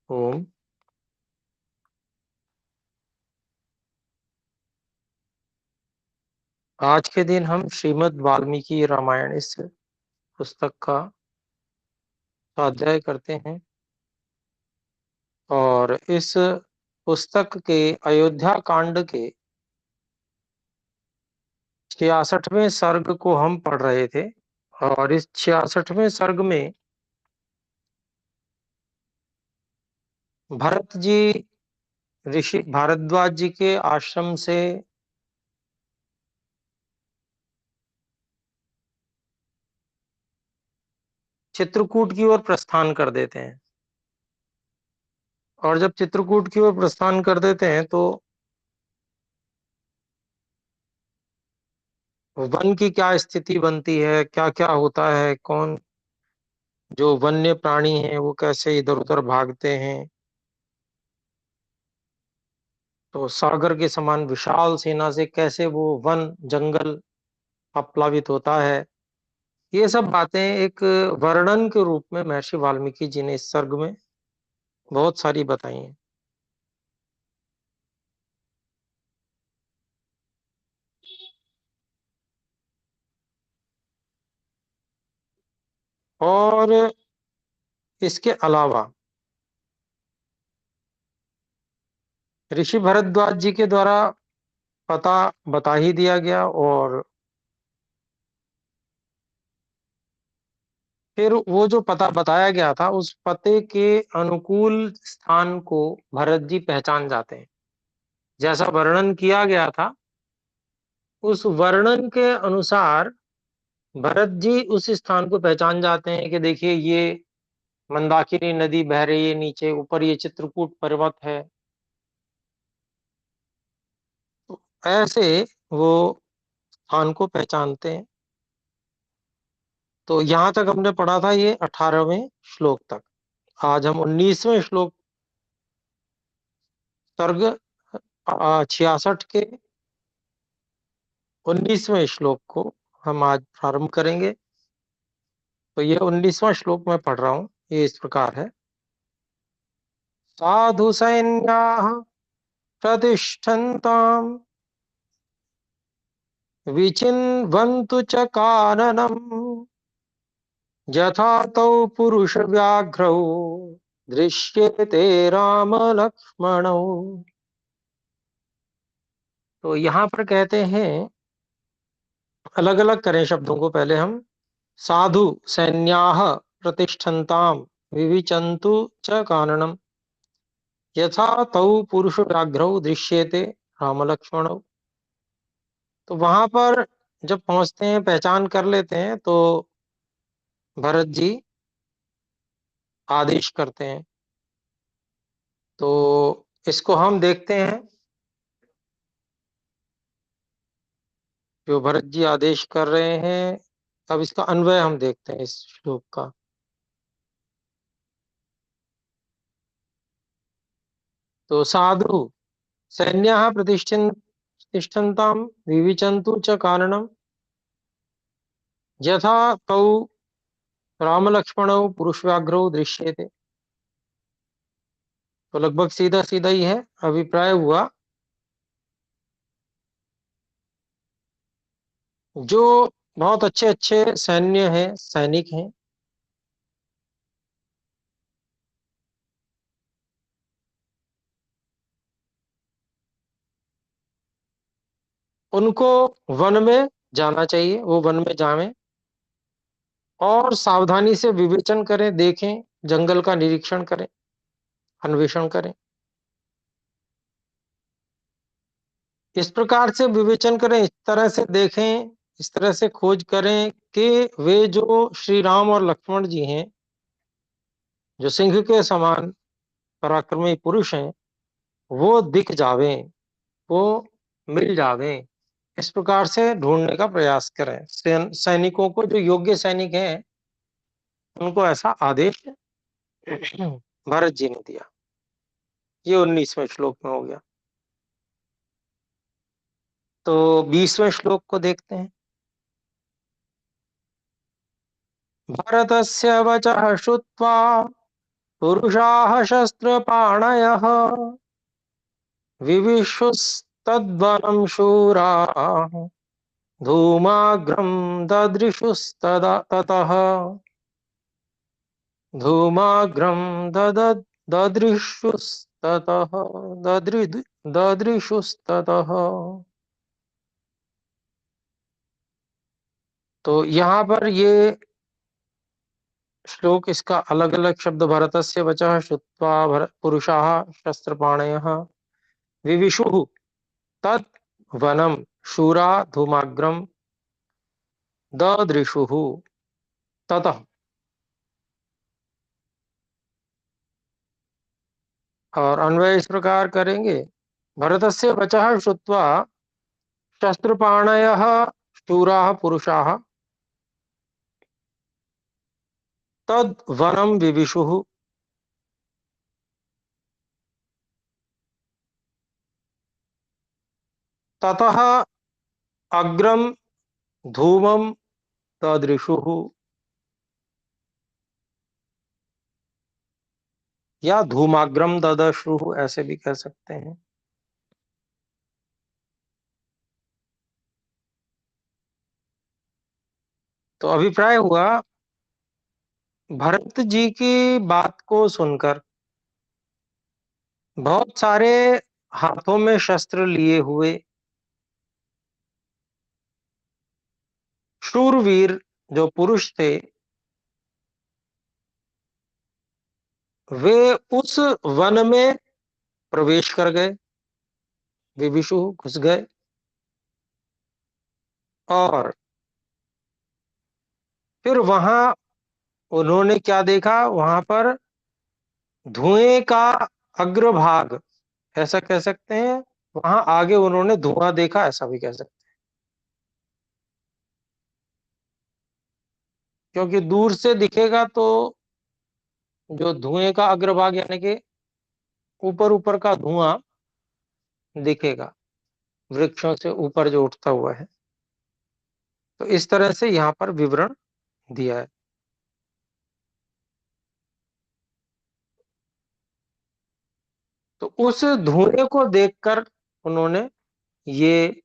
ओम। आज के दिन हम श्रीमद् वाल्मीकि रामायण इस पुस्तक का स्वाध्याय करते हैं और इस पुस्तक के अयोध्या कांड के 66वें सर्ग को हम पढ़ रहे थे। और इस 66वें सर्ग में भरत जी ऋषि भारद्वाज जी के आश्रम से चित्रकूट की ओर प्रस्थान कर देते हैं। और जब चित्रकूट की ओर प्रस्थान कर देते हैं तो वन की क्या स्थिति बनती है, क्या क्या होता है, कौन जो वन्य प्राणी हैं वो कैसे इधर उधर भागते हैं, तो सागर के समान विशाल सेना से कैसे वो वन जंगल अपप्लावित होता है। ये सब बातें एक वर्णन के रूप में महर्षि वाल्मीकि जी ने इस सर्ग में बहुत सारी बताई हैं। और इसके अलावा ऋषि भरद्वाज जी के द्वारा पता बता ही दिया गया, और फिर वो जो पता बताया गया था उस पते के अनुकूल स्थान को भरत जी पहचान जाते हैं। जैसा वर्णन किया गया था उस वर्णन के अनुसार भरत जी उस स्थान को पहचान जाते हैं कि देखिए ये मंदाकिनी नदी बह रही है, नीचे ऊपर ये चित्रकूट पर्वत है। तो ऐसे वो स्थान को पहचानते हैं। तो यहां तक हमने पढ़ा था ये 18वें श्लोक तक। आज हम 19वें श्लोक सर्ग 66 के 19वें श्लोक को हम आज प्रारंभ करेंगे। तो ये 19वां श्लोक मैं पढ़ रहा हूं। ये इस प्रकार है। साधु सैन्याः प्रतिष्ठन्ताम् विचिन्वन्तु च काननम् यथा तौ पुरुष व्याघ्रौ दृश्यते राम लक्ष्मणौ। तो यहाँ पर कहते हैं, अलग अलग करें शब्दों को पहले हम। साधु सैन्याः प्रतिष्ठन्ताम् विविचन्तु च काननम् यथा तौ पुरुष व्याघ्रौ दृश्यते राम लक्ष्मणौ। तो वहां पर जब पहुंचते हैं, पहचान कर लेते हैं, तो भरत जी आदेश करते हैं। तो इसको हम देखते हैं, जो भरत जी आदेश कर रहे हैं। अब इसका अन्वय हम देखते हैं इस श्लोक का। तो साधु सैन्याः प्रतिष्ठन्ताम् विविचन्तु च काननम् यथा तौ रामलक्ष्मणौ पुरुषव्याघ्रौ दृश्यते। तो लगभग सीधा सीधा ही है, अभिप्राय हुआ। जो बहुत अच्छे अच्छे सैन्य हैं, सैनिक हैं, उनको वन में जाना चाहिए। वो वन में जावें और सावधानी से विवेचन करें, देखें, जंगल का निरीक्षण करें, अन्वेषण करें। इस प्रकार से विवेचन करें, इस तरह से देखें, इस तरह से खोज करें कि वे जो श्री राम और लक्ष्मण जी हैं, जो सिंह के समान पराक्रमी पुरुष हैं, वो दिख जावें, वो मिल जावें। इस प्रकार से ढूंढने का प्रयास करें। सैनिकों को, जो योग्य सैनिक हैं, उनको ऐसा आदेश भरत जी ने दिया। ये 19वें श्लोक में हो गया। तो 20वें श्लोक को देखते हैं। भरतस्य वचः श्रुत्वा पुरुषाः शस्त्रपाणयः विविशुस्तद्वनं शूराः धूमाग्रं ददृशुस्तदा ततः धूमाग्रं ददृशुस्ततः ददृशुस्ततः। तो यहाँ पर ये श्लोक, इसका अलग अलग शब्द, भरतस्य वचः श्रुत्वा पुरुषाः शस्त्रपाणयः विविशुः तत् वनम शूरा धूमाग्रम ददृशुः ततः। और अन्वय इस प्रकार करेंगे, भरतस्य वचः श्रुत्वा शस्त्रपाणयः शूराः पुरुषाः तद् वनम विविशुः ततः अग्रम धूमम ददृशुः, या धूमाग्रम ददृशुः ऐसे भी कह सकते हैं। तो अभिप्राय हुआ, भरत जी की बात को सुनकर बहुत सारे हाथों में शस्त्र लिए हुए शूरवीर जो पुरुष थे, वे उस वन में प्रवेश कर गए, विविशु घुस गए, और फिर वहां उन्होंने क्या देखा, वहां पर धुएं का अग्रभाग, ऐसा कह सकते हैं, वहां आगे उन्होंने धुआं देखा, ऐसा भी कह सकते हैं। क्योंकि दूर से दिखेगा तो जो धुएं का अग्रभाग यानी कि ऊपर ऊपर का धुआं दिखेगा, वृक्षों से ऊपर जो उठता हुआ है। तो इस तरह से यहाँ पर विवरण दिया है। तो उस धुएं को देखकर उन्होंने ये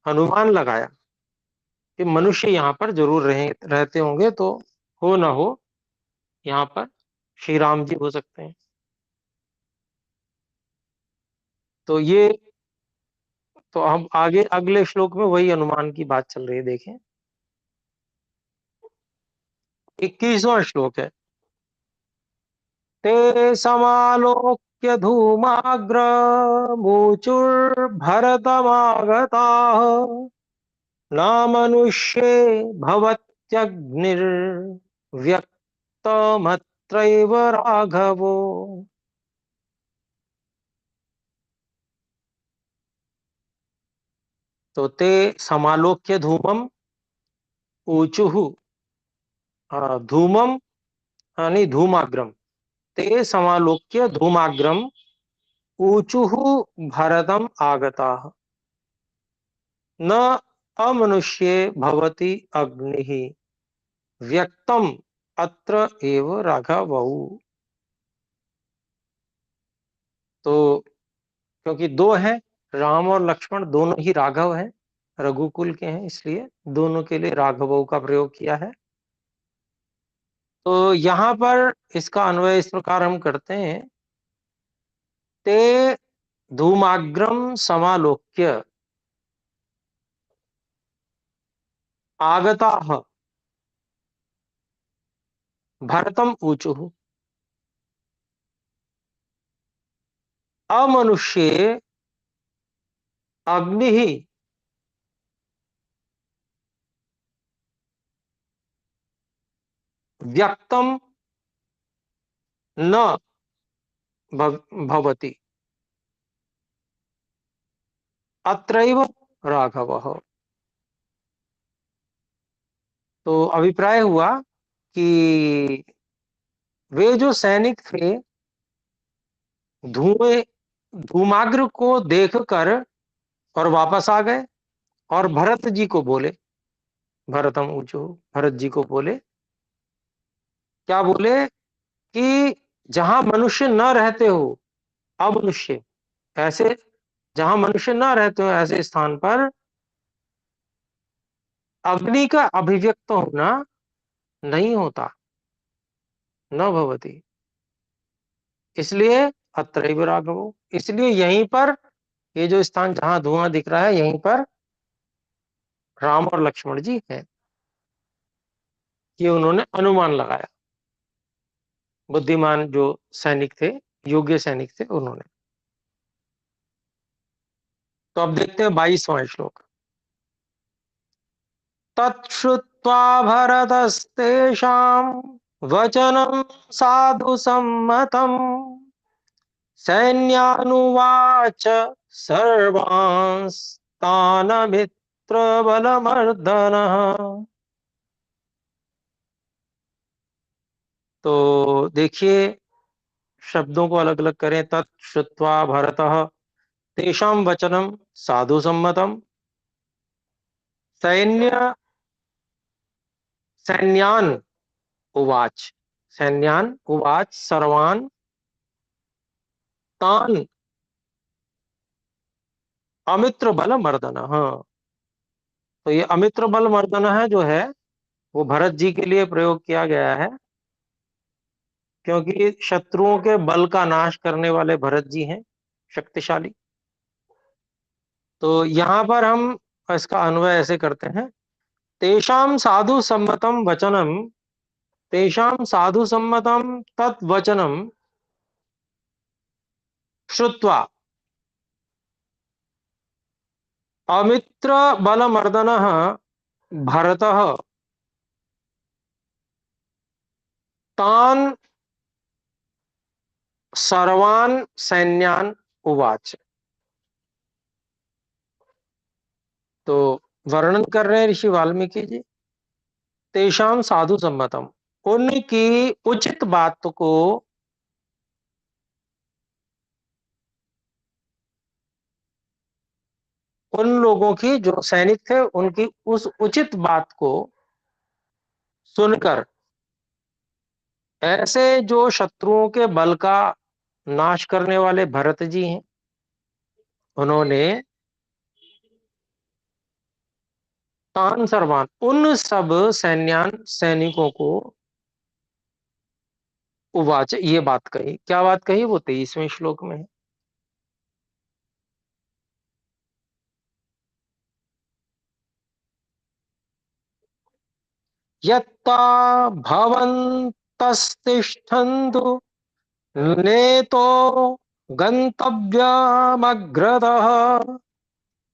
अनुमान लगाया कि मनुष्य यहाँ पर जरूर रहते होंगे, तो हो ना हो यहाँ पर श्री राम जी हो सकते हैं। तो ये, तो हम आगे अगले श्लोक में वही अनुमान की बात चल रही है, देखें। 21वां श्लोक है। ते समालोक्य धूमाग्र मूचुर्भरतमागताः न मनुष्ये भवत्यग्निर्व्यक्तमत्रैव राघवो। तो ते समालोक्य धूमम ऊचुः, धूमम यानी धूमाग्रम, ते समालोक्य धूमाग्रम ऊचुः भरतम आगताः न अमनुष्ये भवति अग्निः व्यक्तम अत्र एव राघवौ। तो क्योंकि दो हैं, राम और लक्ष्मण दोनों ही राघव हैं, रघुकुल के हैं, इसलिए दोनों के लिए राघवौ का प्रयोग किया है। तो यहाँ पर इसका अन्वय इस प्रकार हम करते हैं, ते धूमाग्रम समालोक्य आगताः भरतम ऊचुः अमनुष्ये अग्निः व्यक्तम न भवति अत्रैव राघवः। तो अभिप्राय हुआ कि वे जो सैनिक थे, धुएं धूमाग्र को देखकर और वापस आ गए, और भरत जी को बोले, भरतम ऊचु, भरत जी को बोले, क्या बोले, कि जहां मनुष्य न रहते हो, अमनुष्य, ऐसे जहां मनुष्य न रहते हो ऐसे स्थान पर अग्नि का अभिव्यक्त होना नहीं होता, न भवति। इसलिए अत्रैव राघवो, इसलिए यहीं पर, ये जो स्थान जहां धुआं दिख रहा है, यहीं पर राम और लक्ष्मण जी हैं। ये उन्होंने अनुमान लगाया, बुद्धिमान जो सैनिक थे, योग्य सैनिक थे उन्होंने। तो अब देखते हैं 22वां श्लोक। तच्छ्रुत्वा भरतस्तेषाम् वचनं साधु सम्मतम् सैन्यानुवाच सर्वांस्तानमित्रबलमर्दनः। तो देखिए, शब्दों को अलग अलग करें। तच्छ्रुत्वा भरतः तेषां वचनं साधु सम्मतम् सैन्य सैन्यान उवाच, सैन्यान उवाच सर्वान तान अमित्र बल मर्दन। हाँ, तो ये अमित्र बल मर्दन है जो है, वो भरत जी के लिए प्रयोग किया गया है, क्योंकि शत्रुओं के बल का नाश करने वाले भरत जी हैं शक्तिशाली। तो यहां पर हम इसका अन्वय ऐसे करते हैं। तेषाम साधु सम्मतम वचनम, तेषाम साधु सम्मतम तत्वचनम श्रुत्वा अमित्र बलमर्दनः भरतः तान सर्वान सैन्यान उवाच। तो वर्णन कर रहे हैं ऋषि वाल्मीकि जी, तेषाम साधु सम्मतम, उनकी उचित बात को, उन लोगों की जो सैनिक थे उनकी उस उचित बात को सुनकर, ऐसे जो शत्रुओं के बल का नाश करने वाले भरत जी हैं, उन्होंने तान सर्वान, उन सब सैन्यान सैनिकों को उवाच, ये बात कही। क्या बात कही? वो 23वें श्लोक में है। यत्ता भवन्तस्तिष्ठन्तु नेतो गन्तव्यमग्रतः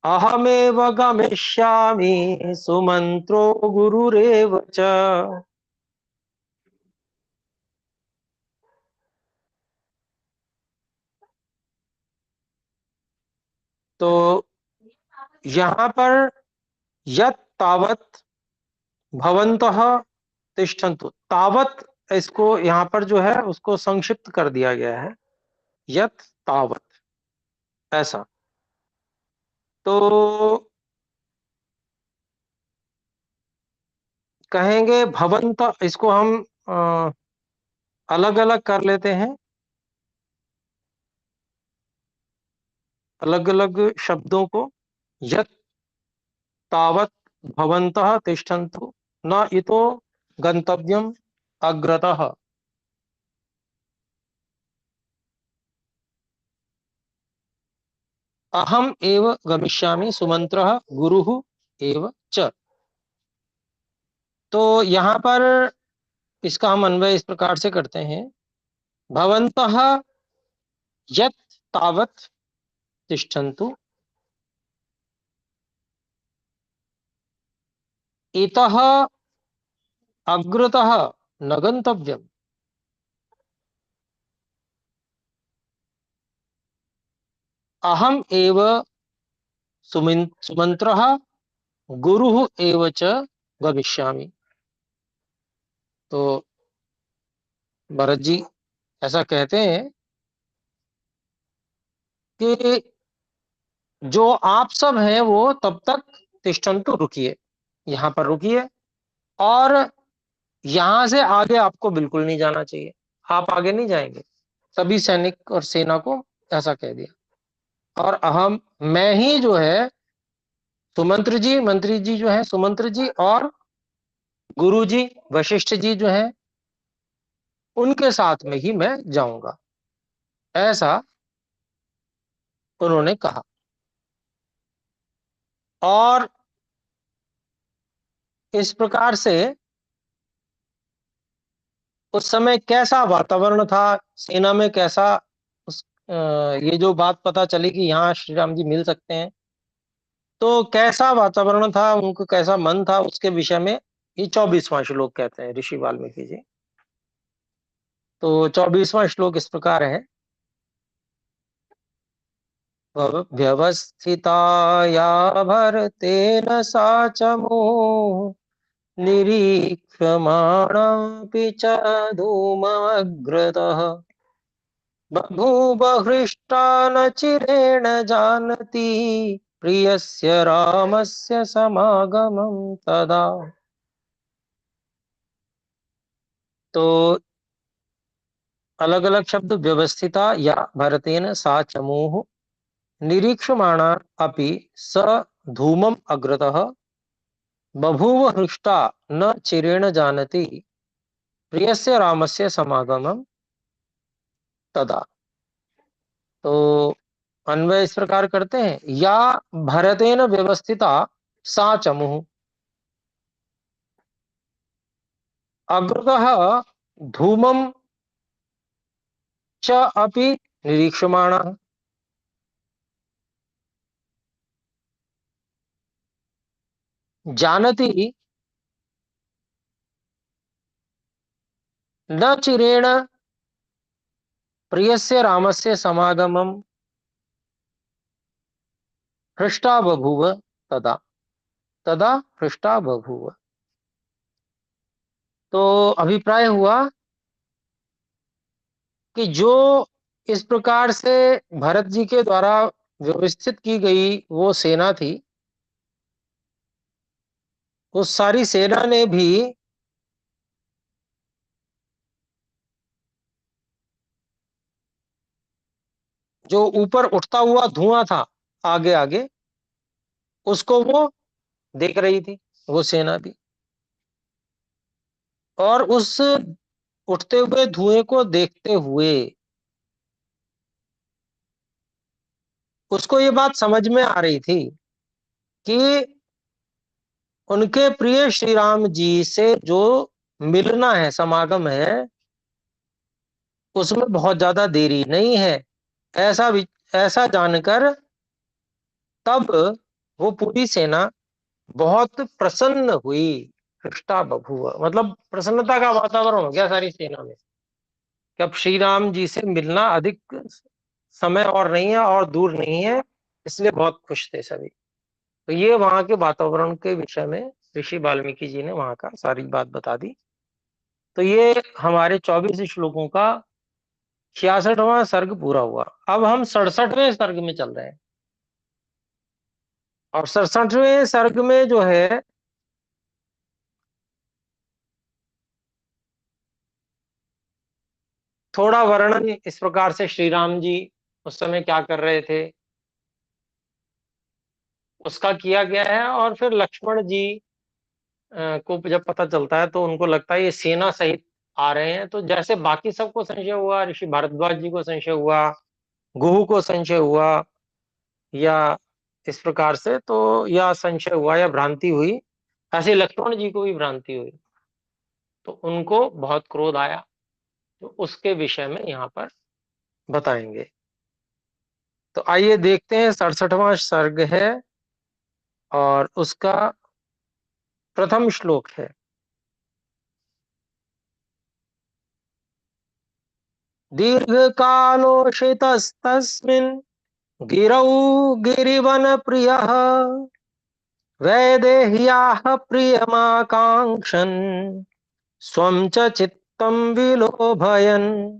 अहमेव गमिष्यामि सुमंत्रो गुरुरेव च। तो यहाँ पर यत तावत भवन्तः तिष्ठन्तु, तावत, इसको यहाँ पर जो है उसको संक्षिप्त कर दिया गया है, यत तावत, ऐसा। तो कहेंगे भवंत, इसको हम अलग अलग कर लेते हैं, अलग अलग शब्दों को। यत तावत भवन्तः तिष्ठन्तु न इतो गंतव्यम अग्रतः। अहम एव गमिष्यामि सुमंत्रः गुरुः एव च। तो यहाँ पर इसका हम अन्वय इस प्रकार से करते हैं। भवन्तः यत् तावत् तिष्ठन्तु इतः अग्रतः न गंतव्यम्। अहम एव सुमंत्रः गुरुः एव च गमिष्यामि। तो भरत जी ऐसा कहते हैं कि जो आप सब हैं वो तब तक तिष्ठन्तु, रुकिए, यहाँ पर रुकिए, और यहां से आगे आपको बिल्कुल नहीं जाना चाहिए। आप आगे नहीं जाएंगे। सभी सैनिक और सेना को ऐसा कह दिया। और अहम मैं ही जो है सुमंत्र जी, मंत्री जी जो है सुमंत्र जी, और गुरु जी वशिष्ठ जी जो है उनके साथ में ही मैं जाऊंगा, ऐसा उन्होंने कहा। और इस प्रकार से उस समय कैसा वातावरण था सेना में, कैसा उस ये जो बात पता चली कि यहाँ श्री राम जी मिल सकते हैं, तो कैसा वातावरण था, उनको कैसा मन था, उसके विषय में ये 24वां श्लोक कहते हैं ऋषि वाल्मीकि जी। तो 24वां श्लोक इस प्रकार है। व्यवस्थिताया भरतेन सा च निरीक्षमाणापि च धूमग्रतः बभूव हृष्टा न चिरेण जानति प्रियस्य रामस्य समागमं तदा। तो अलग अलग शब्द, व्यवस्थिता या भरतेन सा चमूः निरीक्षमाणा अपि स धूमम् अग्रतः बभूव हृष्टा न चिरेण जानति प्रियस्य रामस्य समागमं तदा। तो अन्वय इस प्रकार करते हैं, या भरतेन व्यवस्थिता सा चमुः अग्रतः धूमं च अपि निरीक्षमाणः जानति न चिरेण प्रियस्य रामस्य समागमं हृष्टा बभूव तदा। तदा हृष्टा बभूव। तो अभिप्राय हुआ कि जो इस प्रकार से भरत जी के द्वारा व्यवस्थित की गई वो सेना थी, उस सारी सेना ने भी जो ऊपर उठता हुआ धुआं था आगे आगे, उसको वो देख रही थी, वो सेना भी। और उस उठते हुए धुएं को देखते हुए उसको ये बात समझ में आ रही थी कि उनके प्रिय श्री राम जी से जो मिलना है, समागम है, उसमें बहुत ज्यादा देरी नहीं है। ऐसा ऐसा जानकर तब वो पूरी सेना बहुत प्रसन्न हुई। हृष्टा बभूव मतलब प्रसन्नता का वातावरण हो गया सारी सेना में कि अब श्री राम जी से मिलना अधिक समय और नहीं है और दूर नहीं है, इसलिए बहुत खुश थे सभी। तो ये वहां के वातावरण के विषय में ऋषि वाल्मीकि जी ने वहां का सारी बात बता दी। तो ये हमारे 24 श्लोकों का 66वां सर्ग पूरा हुआ। अब हम 67वें सर्ग में चल रहे हैं। और 67वें सर्ग में जो है थोड़ा वर्णन इस प्रकार से, श्री राम जी उस समय क्या कर रहे थे उसका किया गया है। और फिर लक्ष्मण जी को जब पता चलता है तो उनको लगता है ये सेना सहित आ रहे हैं। तो जैसे बाकी सबको संशय हुआ, ऋषि भारद्वाज जी को संशय हुआ, गुहू को संशय हुआ, या इस प्रकार से तो या संशय हुआ या भ्रांति हुई, ऐसे लक्ष्मण जी को भी भ्रांति हुई। तो उनको बहुत क्रोध आया। तो उसके विषय में यहाँ पर बताएंगे। तो आइए देखते हैं, 67वां सर्ग है और उसका प्रथम श्लोक है। दीर्घ कालोषितस्तस्मिन् गिरौ गिरिवन प्रियः वैदेह्याः प्रियमाकाङ्क्षन् स्वं च चित्तं विलोभयन्।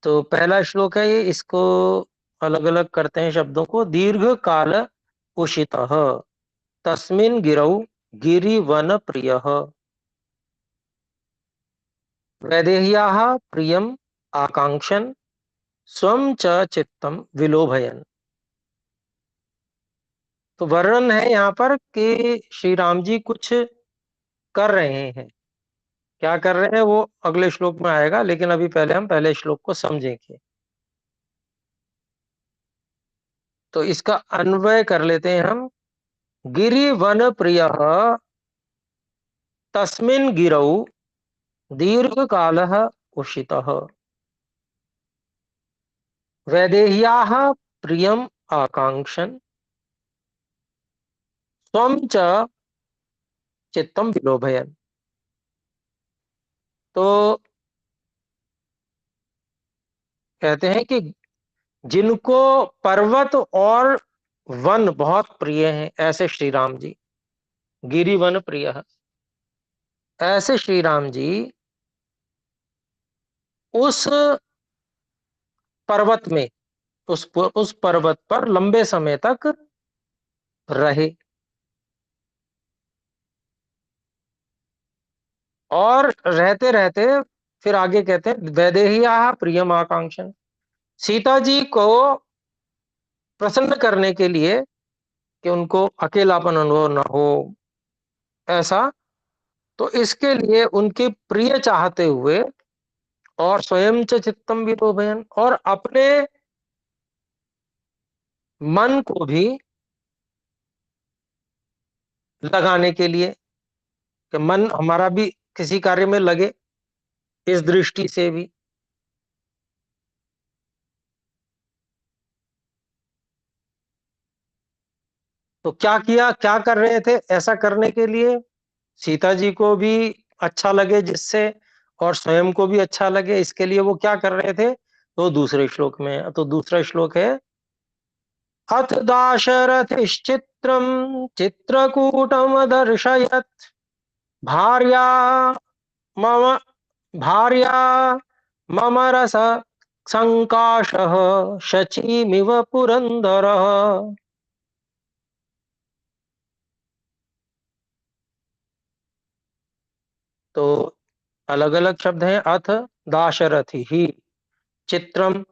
तो पहला श्लोक है ये, इसको अलग अलग करते हैं शब्दों को। दीर्घ काल उषितः तस्मिन् गिरौ गिरिवन प्रियः वैदेह्याः प्रियम आकांक्षन् स्वं च चित्तम विलोभयन्। तो वर्णन है यहाँ पर कि श्री राम जी कुछ कर रहे हैं। क्या कर रहे हैं वो अगले श्लोक में आएगा, लेकिन अभी पहले हम पहले श्लोक को समझेंगे। तो इसका अन्वय कर लेते हैं हम। गिरिवन प्रियः तस्मिन् गिरौ दीर्घकालः उषितः वैदेह्याः प्रियम आकांक्षन् स्वं च चित्तम विलोभयन्। तो कहते हैं कि जिनको पर्वत और वन बहुत प्रिय हैं, ऐसे श्री राम जी, गिरि वन प्रिय, ऐसे श्री राम जी उस पर्वत में, उस पर्वत पर लंबे समय तक रहे। और रहते रहते फिर आगे कहते हैं वैदेह्या प्रियम आकांक्षन, सीता जी को प्रसन्न करने के लिए कि उनको अकेलापन अनुभव न हो, ऐसा, तो इसके लिए उनके प्रिय चाहते हुए और स्वयं च चित्तम विलोभयन्, और अपने मन को भी लगाने के लिए कि मन हमारा भी किसी कार्य में लगे, इस दृष्टि से भी। तो क्या किया, क्या कर रहे थे ऐसा करने के लिए? सीता जी को भी अच्छा लगे जिससे, और स्वयं को भी अच्छा लगे, इसके लिए वो क्या कर रहे थे? तो दूसरे श्लोक में, तो दूसरा श्लोक है अथ दाशरथिश्चित्रं चित्रकूटमदर्शयत् भार्या मम भार्या मम रस संकाशः शचीमिव पुरंदरः। तो अलग अलग शब्द हैं। अथ दाशरथि ही चित्रम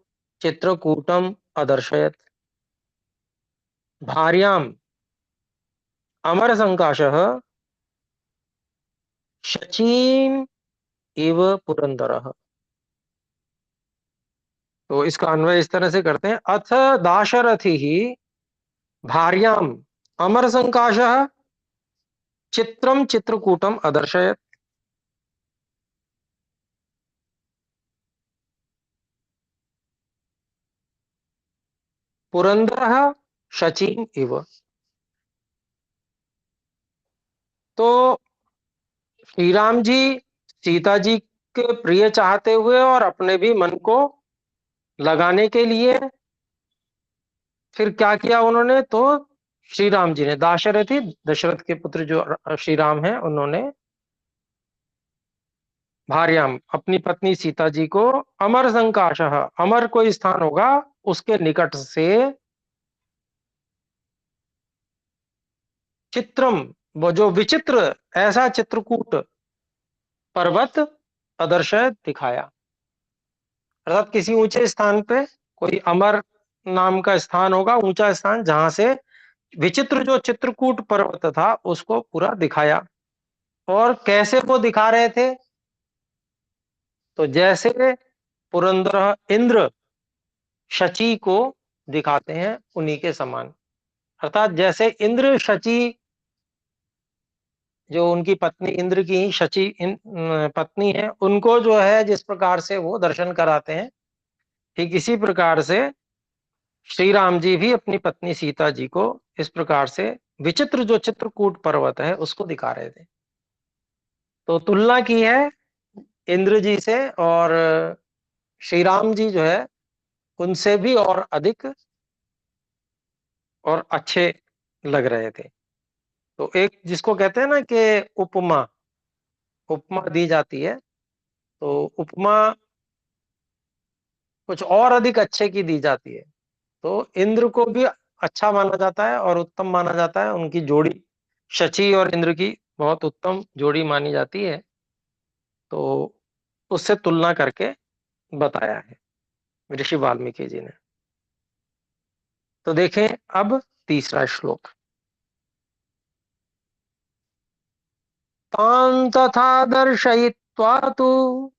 चित्रकूटम अदर्शयत भार्याम अमर संकाशः शचीम इव पुरंदरः। तो इसका अन्वय इस तरह से करते हैं, अथ दाशरथि ही भार्याम अमर संकाशः चित्रम चित्रकूटम अदर्शयत पुरंदरः शचीम इव। तो श्री राम जी सीता जी के प्रिय चाहते हुए और अपने भी मन को लगाने के लिए फिर क्या किया उन्होंने? तो श्री राम जी ने, दाशरथी दशरथ के पुत्र जो श्री राम है, उन्होंने भार्याम अपनी पत्नी सीता जी को अमर संकाशः, अमर कोई स्थान होगा उसके निकट से, चित्रम वो जो विचित्र ऐसा चित्रकूट पर्वत अदर्शय दिखाया, अर्थात किसी ऊंचे स्थान पे कोई अमर नाम का स्थान होगा, ऊंचा स्थान, जहां से विचित्र जो चित्रकूट पर्वत था उसको पूरा दिखाया। और कैसे वो दिखा रहे थे? तो जैसे पुरंदर इंद्र शची को दिखाते हैं उन्हीं के समान, अर्थात जैसे इंद्र शची, जो उनकी पत्नी इंद्र की ही शची पत्नी है, उनको जो है जिस प्रकार से वो दर्शन कराते हैं, ठीक इसी प्रकार से श्री राम जी भी अपनी पत्नी सीता जी को इस प्रकार से विचित्र जो चित्रकूट पर्वत है उसको दिखा रहे थे। तो तुलना की है इंद्र जी से, और श्री राम जी जो है उनसे भी और अधिक और अच्छे लग रहे थे। तो एक जिसको कहते हैं ना कि उपमा, उपमा दी जाती है, तो उपमा कुछ और अधिक अच्छे की दी जाती है। तो इंद्र को भी अच्छा माना जाता है और उत्तम माना जाता है उनकी जोड़ी शची और इंद्र की बहुत उत्तम जोड़ी मानी जाती है, तो उससे तुलना करके बताया है ऋषि वाल्मीकि जी ने। तो देखें अब तीसरा श्लोक। तां तथा दर्शयित्वा तु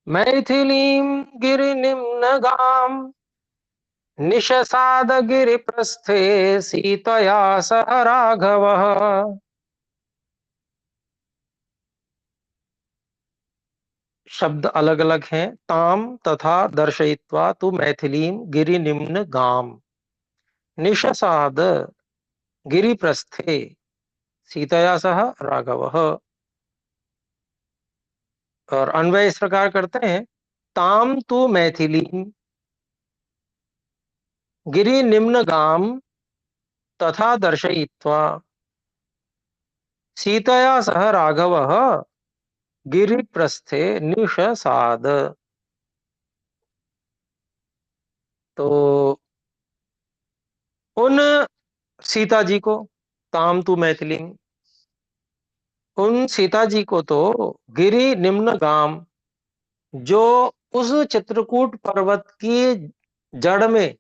मैथिलीं गिरिनिम्नगाम् निशसाद गिरिप्रस्थे सीतया सह राघवः। शब्द अलग अलग हैं। ताम तथा दर्शयित्वा तु मैथिलीं गिरिनिम्न गाम निशसाद गिरिप्रस्थे सीतया सह राघवः। और अन्वय इस प्रकार करते हैं, ताम तु मैथिलीं गिरि निम्न गाम तथा दर्शयित्वा सीतया सह राघवः गिरिप्रस्थे निशसाद। तो उन सीता जी को, ताम तु मैथिली, उन सीता जी को तो गिरि निम्न गाम, जो उस चित्रकूट पर्वत की जड़ में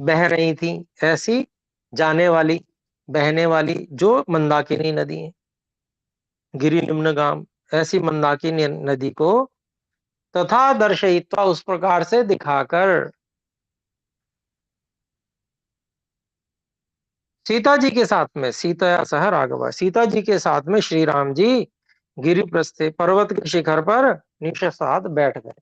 बह रही थी, ऐसी जाने वाली, बहने वाली जो मंदाकिनी नदी है, गिरि निम्न गाम, ऐसी मंदाकिनी नदी को तथा दर्शयित्वा, उस प्रकार से दिखाकर सीता जी के साथ में, सीता सह राघव, सीता जी के साथ में श्री राम जी गिरि प्रस्थे, पर्वत के शिखर पर निशसाद बैठ गए।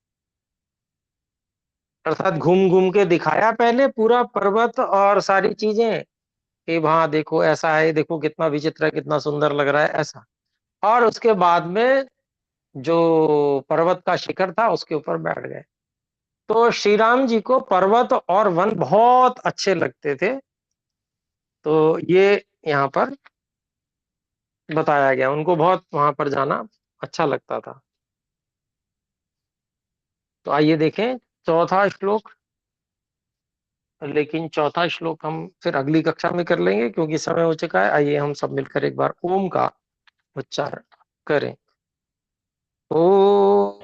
अर्थात घूम घूम के दिखाया पहले पूरा पर्वत और सारी चीजें, कि वहां देखो ऐसा है, देखो कितना विचित्र है, कितना सुंदर लग रहा है, ऐसा। और उसके बाद में जो पर्वत का शिखर था उसके ऊपर बैठ गए। तो श्री राम जी को पर्वत और वन बहुत अच्छे लगते थे, तो ये यहाँ पर बताया गया, उनको बहुत वहां पर जाना अच्छा लगता था। तो आइए देखें चौथा श्लोक। लेकिन चौथा श्लोक हम फिर अगली कक्षा में कर लेंगे क्योंकि समय हो चुका है। आइए हम सब मिलकर एक बार ओम का उच्चारण करें। ओ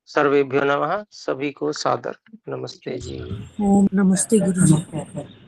सर्वेभ्यो नमः। सभी को सादर नमस्ते जी। ओम नमस्ते गुरु जी।